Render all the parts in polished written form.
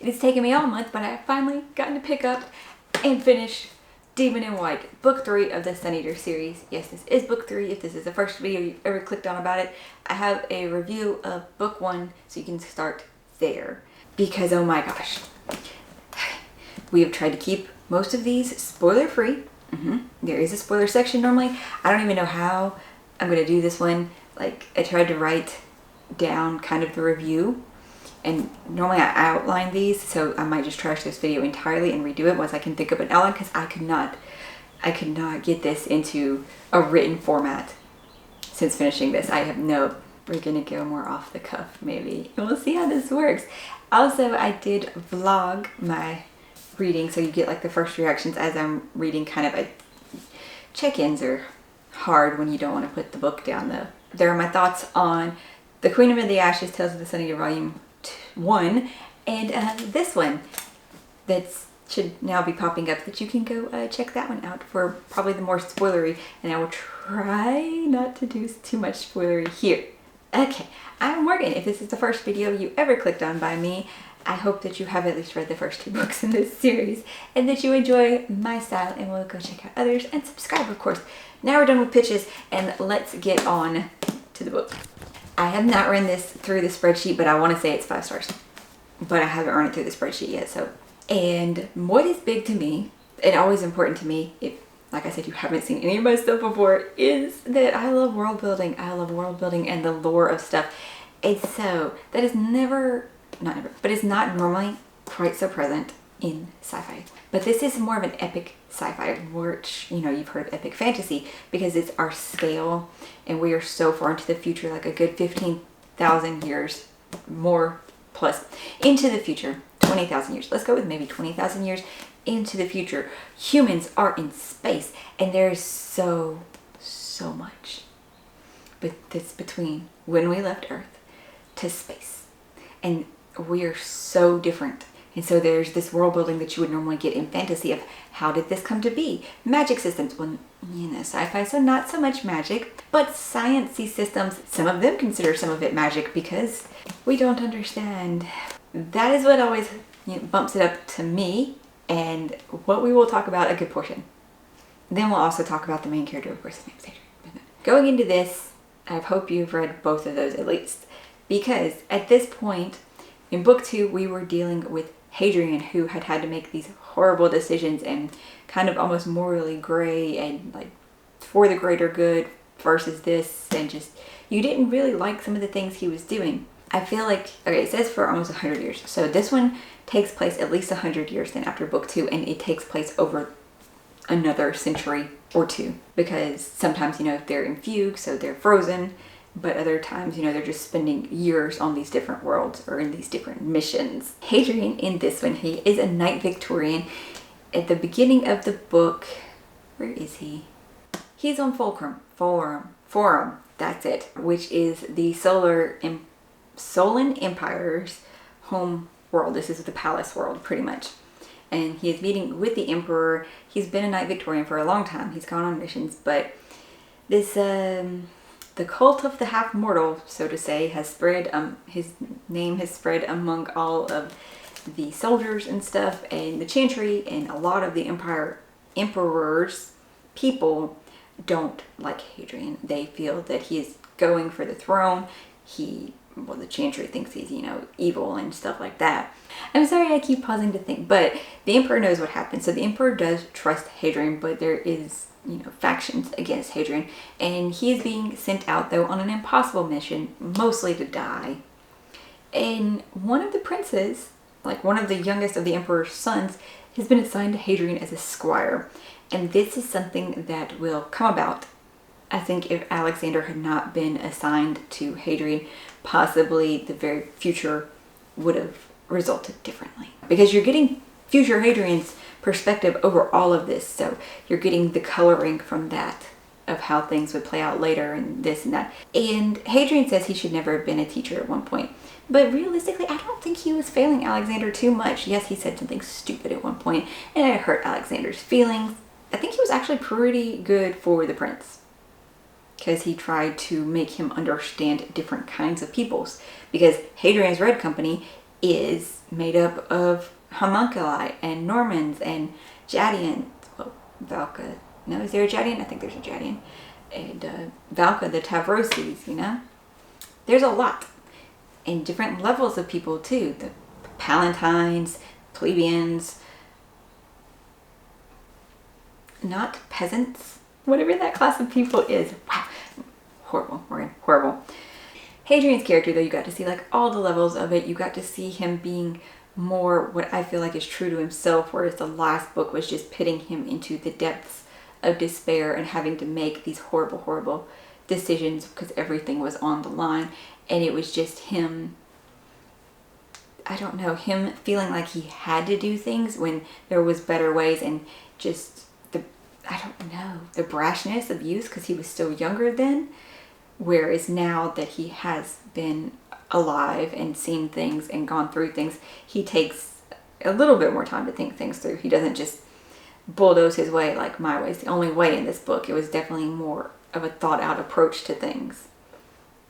It has taken me all month, but I have finally gotten to pick up and finish Demon in White, book 3 of the Sun Eater series. Yes, this is book 3. If this is the first video you've ever clicked on about it, I have a review of book 1, so you can start there. Because, oh my gosh, we have tried to keep most of these spoiler free. There is a spoiler section normally. I don't even know how I'm going to do this one. Like, I tried to write down kind of the review, and normally I outline these, so I might just trash this video entirely and redo it once I can think of an outline, because I could not get this into a written format since finishing this. We're gonna go more off the cuff maybe, and we'll see how this works. Also, I did vlog my reading, so you get like the first reactions as I'm reading. Kind of check-ins are hard when you don't want to put the book down though. There are my thoughts on The Queen of the Ashes, Tales of the Sun Eater Volume 1, and this one that should now be popping up, that you can go check that one out for probably the more spoilery, and I will try not to do too much spoilery here. Okay, I'm Morgan. If this is the first video you ever clicked on by me, I hope that you have at least read the first 2 books in this series and that you enjoy my style and will go check out others and subscribe, of course. Now we're done with pitches and let's get on to the book. I have not run this through the spreadsheet, but I want to say it's 5 stars. But I haven't run it through the spreadsheet yet, so. And what is big to me, and always important to me, if, like I said, you haven't seen any of my stuff before, is that I love world building. I love world building and the lore of stuff. And so, that is but it's not normally quite so present in sci-fi. But this is more of an epic sci-fi, which, you know, you've heard of epic fantasy because it's our scale and we are so far into the future, like a good 15,000 years more plus into the future. 20,000 years. Let's go with maybe 20,000 years into the future. Humans are in space and there's so much. But that's between when we left Earth to space. And we are so different. And so there's this world building that you would normally get in fantasy of how did this come to be? Magic systems. Well, you know, sci-fi, so not so much magic, but science-y systems. Some of them consider some of it magic because we don't understand. That is what always, you know, bumps it up to me, and what we will talk about a good portion. Then we'll also talk about the main character, of course, his name is Adrian. Going into this, I hope you've read both of those at least, because at this point in book 2 we were dealing with Hadrian, who had to make these horrible decisions and kind of almost morally gray and like for the greater good versus this, and just you didn't really like some of the things he was doing. I feel like, okay, it says for almost 100 years. So this one takes place at least 100 years then after book 2, and it takes place over another century or 2. Because sometimes, you know, they're in fugue, so they're frozen. But other times, you know, they're just spending years on these different worlds or in these different missions. Hadrian in this one, he is a knight Victorian. At the beginning of the book, where is he? He's on Forum, that's it. Which is the Solan Empire's home world. This is the palace world, pretty much. And he is meeting with the emperor. He's been a knight Victorian for a long time. He's gone on missions, but this, the cult of the half-mortal, so to say, has spread, his name has spread among all of the soldiers and stuff, and the chantry, and a lot of the emperor's people don't like Hadrian. They feel that he is going for the throne. Well, the chantry thinks he's, you know, evil and stuff like that. I'm sorry I keep pausing to think, but the emperor knows what happened. So the emperor does trust Hadrian, but there is, you know, factions against Hadrian, and he is being sent out though on an impossible mission, mostly to die. And one of the princes, like one of the youngest of the emperor's sons, has been assigned to Hadrian as a squire. And this is something that will come about, I think, if Alexander had not been assigned to Hadrian, possibly the very future would have resulted differently. Because you're getting future Hadrian's perspective over all of this, so you're getting the coloring from that of how things would play out later and this and that. And Hadrian says he should never have been a teacher at one point. But realistically, I don't think he was failing Alexander too much. Yes, he said something stupid at one point, and it hurt Alexander's feelings. I think he was actually pretty good for the prince, because he tried to make him understand different kinds of peoples. Because Hadrian's Red Company is made up of homunculi and Normans and Jadians. Well, Valka. No, is there a Jadian? I think there's a Jadian. And Valka, the Tavroses, you know? There's a lot. And different levels of people too. The Palatines, plebeians, not peasants, whatever that class of people is. Wow, horrible, Morgan, horrible. Hadrian's character, though, you got to see like all the levels of it. You got to see him being more what I feel like is true to himself, whereas the last book was just pitting him into the depths of despair and having to make these horrible, horrible decisions because everything was on the line. And it was just him, I don't know, him feeling like he had to do things when there was better ways, and just the, I don't know, the brashness of youth because he was still younger then. Whereas now that he has been alive and seen things and gone through things, he takes a little bit more time to think things through. He doesn't just bulldoze his way like my way is the only way in this book. It was definitely more of a thought out approach to things,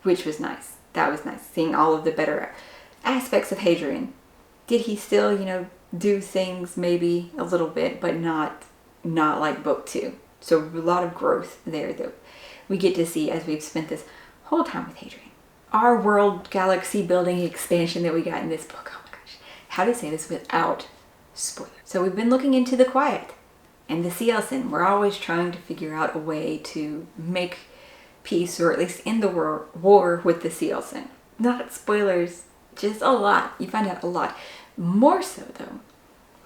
which was nice. That was nice, seeing all of the better aspects of Hadrian. Did he still, you know, do things maybe a little bit, but not like book 2. So a lot of growth there that we get to see as we've spent this whole time with Hadrian. Our world galaxy building expansion that we got in this book. Oh my gosh. How to say this without spoilers. So we've been looking into the Quiet and the Cielsen. We're always trying to figure out a way to make peace, or at least end the war with the Cielsen. Not spoilers, just a lot. You find out a lot. More so though,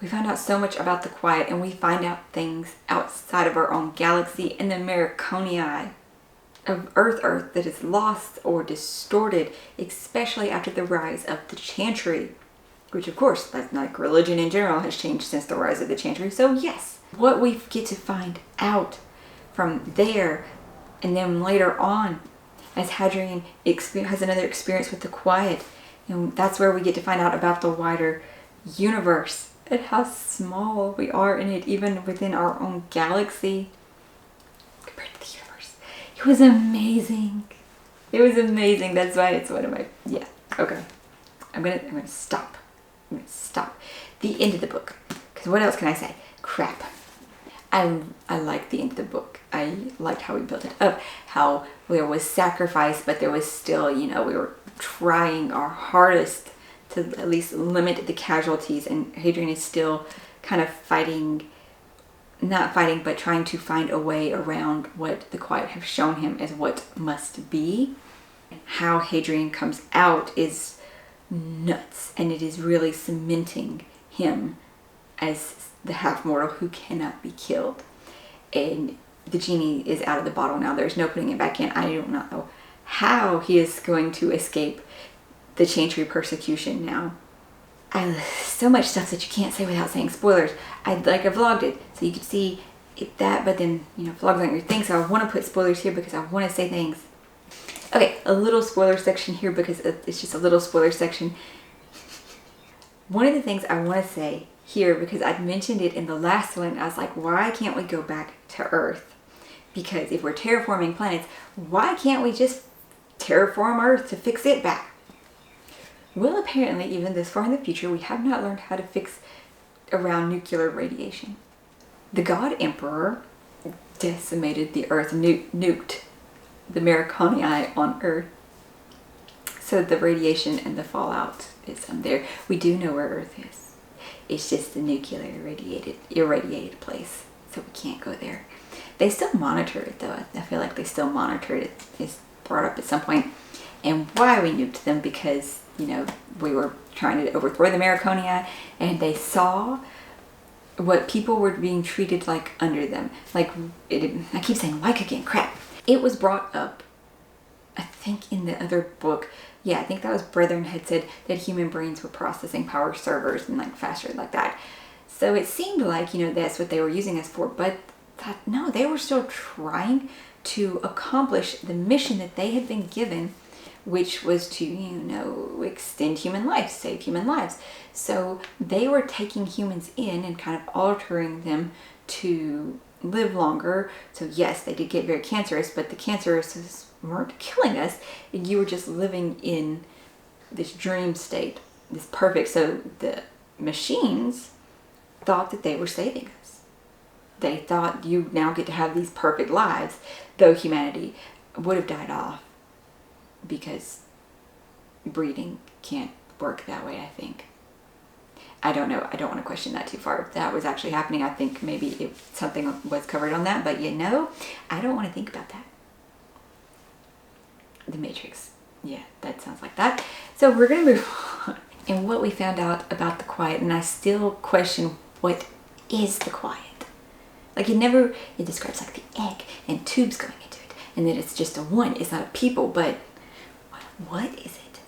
we found out so much about the Quiet, and we find out things outside of our own galaxy and the Marconii of Earth that is lost or distorted, especially after the rise of the Chantry, which of course, like religion in general, has changed since the rise of the Chantry. So yes, what we get to find out from there, and then later on, as Hadrian has another experience with the Quiet, and that's where we get to find out about the wider universe and how small we are in it, even within our own galaxy compared to the universe. It was amazing. It was amazing. That's why it's one of my, yeah. Okay. I'm gonna stop. I'm gonna stop. The end of the book. Because what else can I say? Crap. I liked the end of the book. I liked how we built it up, how there was sacrifice, but there was still, you know, we were trying our hardest to at least limit the casualties, and Hadrian is still kind of fighting, not fighting, but trying to find a way around what the Quiet have shown him as what must be. How Hadrian comes out is nuts, and it is really cementing him as the half-mortal who cannot be killed. And the genie is out of the bottle now. There's no putting it back in. I don't know how he is going to escape the Chantry persecution now. So much stuff that you can't say without saying spoilers. I vlogged it so you could see that, but then, you know, vlogs aren't your thing, so I want to put spoilers here because I want to say things. Okay, a little spoiler section here because it's just a little spoiler section. One of the things I want to say here, because I'd mentioned it in the last one, I was like, why can't we go back to Earth? Because if we're terraforming planets, why can't we just terraform Earth to fix it back? Well, apparently, even this far in the future, we have not learned how to fix around nuclear radiation. The God Emperor decimated the Earth, nuked the Marconii on Earth. So the radiation and the fallout is there. We do know where Earth is. It's just the nuclear irradiated place, so we can't go there. They still monitor it though. I feel like they still monitor it. It's brought up at some point. And why we nuked them, because, you know, we were trying to overthrow the Marconii, and they saw what people were being treated like under them. Like, I keep saying like again, crap. It was brought up, I think in the other book, yeah, I think that was Brethren had said that human brains were processing power servers and like faster like that. So it seemed like, you know, that's what they were using us for, but no, they were still trying to accomplish the mission that they had been given, which was to, you know, extend human life, save human lives. So they were taking humans in and kind of altering them to live longer. So yes, they did get very cancerous, but the cancerous weren't killing us. You were just living in this dream state this perfect, so the machines thought that they were saving us. They thought you now get to have these perfect lives, though humanity would have died off because breeding can't work that way, I think. I don't know. I don't want to question that too far. If that was actually happening, I think maybe something was covered on that, but I don't want to think about that. The Matrix. Yeah, that sounds like that. So we're going to move on. And what we found out about the quiet, and I still question, what is the quiet? Like it describes like the egg and tubes going into it, and that it's just a one. It's not a people, but what is it?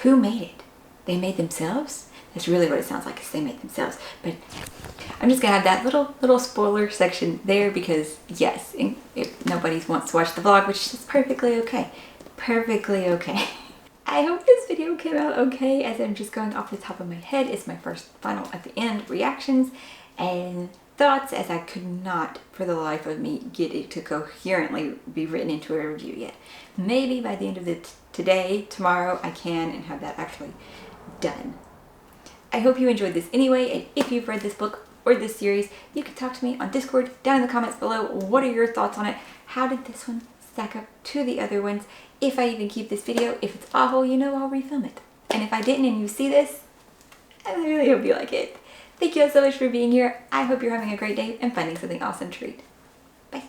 Who made it? They made themselves? That's really what it sounds like, is they made themselves. But I'm just gonna have that little spoiler section there because yes, if nobody wants to watch the vlog, which is perfectly okay. Perfectly okay. I hope this video came out okay, as I'm just going off the top of my head. It's my first final at the end reactions and thoughts, as I could not for the life of me get it to coherently be written into a review yet. Maybe by the end of today, tomorrow, I can and have that actually done. I hope you enjoyed this anyway, and if you've read this book or this series, you can talk to me on Discord down in the comments below. What are your thoughts on it? How did this one stack up to the other ones? If I even keep this video, if it's awful, I'll refilm it. And if I didn't and you see this, I really hope you like it. Thank you all so much for being here. I hope you're having a great day and finding something awesome to read. Bye.